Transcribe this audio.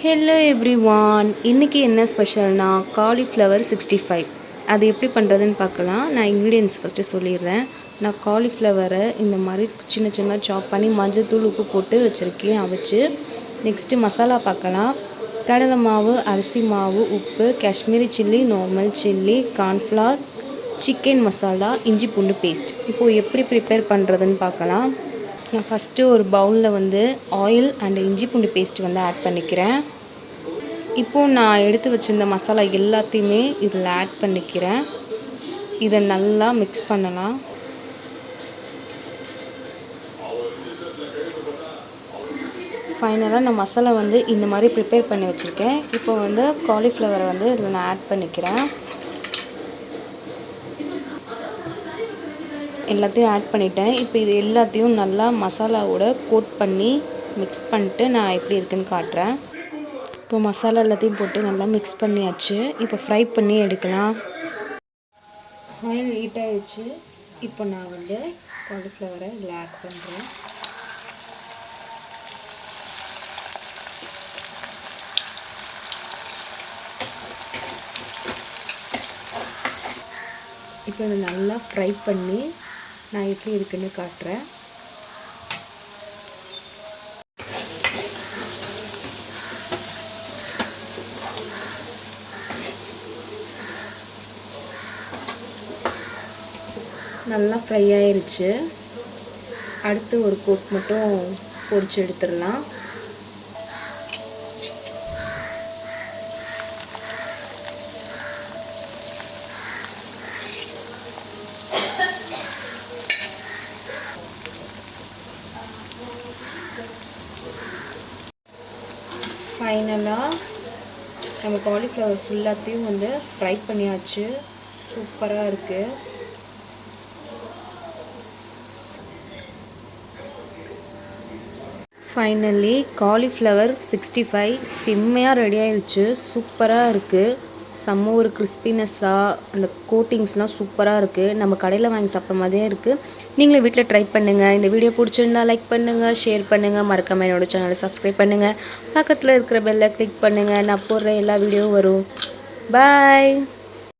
Hello everyone, இன்றைக்கி என்ன ஸ்பெஷல்னா cauliflower 65. அது எப்படி பண்ணுறதுன்னு பார்க்கலாம். நான் இன்க்ரீடியன்ஸ் ஃபஸ்ட்டு சொல்லிடுறேன். நான் காலிஃப்ளவரை இந்த மாதிரி சின்ன சின்ன சாப் பண்ணி மஞ்சத்தூள் உப்பு போட்டு வச்சுருக்கேன் அவிச்சு. நெக்ஸ்ட்டு மசாலா பார்க்கலாம். கடலை மாவு, அரிசி மாவு, உப்பு, Kashmiri chilli, normal chilli, cornflour, chicken masala, இஞ்சி பூண்டு பேஸ்ட். இப்போது எப்படி ப்ரிப்பேர் பண்ணுறதுன்னு பார்க்கலாம். நான் ஃபஸ்ட்டு ஒரு பவுலில் ஆயில் அண்ட் இஞ்சி பூண்டு பேஸ்ட் ஆட் பண்ணிக்கிறேன். இப்போது நான் எடுத்து வச்சுருந்த மசாலா எல்லாத்தையுமே இதில் ஆட் பண்ணிக்கிறேன். இதை நல்லா மிக்ஸ் பண்ணலாம். ஃபைனலாக நான் மசாலா இந்த மாதிரி ப்ரிப்பேர் பண்ணி வச்சுருக்கேன். இப்போ காலிஃப்ளவரை இதில் நான் ஆட் பண்ணிக்கிறேன். எல்லாத்தையும் ஆட் பண்ணிட்டேன். இப்போ இது எல்லாத்தையும் நல்லா மசாலாவோட கோட் பண்ணி மிக்ஸ் பண்ணிட்டு நான் எப்படி இருக்குன்னு காட்டுறேன். இப்போ மசாலா எல்லாத்தையும் போட்டு நல்லா மிக்ஸ் பண்ணியாச்சு. இப்போ ஃப்ரை பண்ணி எடுக்கலாம். ஆயில் ஹீட் ஆகிடுச்சு. இப்போ நான் காலிஃப்ளவரை இதில் ஆட் பண்ணுறேன். இப்போ இதை நல்லா ஃப்ரை பண்ணி நான் எப்படி இருக்குன்னு காட்டுறேன். நல்லா ஃப்ரை ஆயிருச்சு. அடுத்து ஒரு கோட் மட்டும் பொரிச்சு எடுத்துடலாம். ஃபைனலாக நம்ம காலிஃப்ளவர் ஃபுல்லாத்தையும் ஃப்ரை பண்ணியாச்சு. சூப்பராக இருக்குது. ஃபைனலி காலிஃப்ளவர் 65 செம்மையாக ரெடி ஆயிடுச்சு. சூப்பராக இருக்குது. செம்ம ஒரு கிறிஸ்பினஸ்ஸாக அந்த கோட்டிங்ஸ்லாம் சூப்பராக இருக்குது. நம்ம கடையில் வாங்கி சாப்பிட்ற மாதிரியே இருக்குது. நீங்களும் வீட்டில் ட்ரை பண்ணுங்கள். இந்த வீடியோ பிடிச்சிருந்தா லைக் பண்ணுங்கள், ஷேர் பண்ணுங்கள், மறக்காமல் என்னோடய சேனலை சப்ஸ்கிரைப் பண்ணுங்கள். பக்கத்தில் இருக்கிற பெல்லை கிளிக் பண்ணுங்கள். நான் போடுற எல்லா வீடியோவும் வரும். பாய்.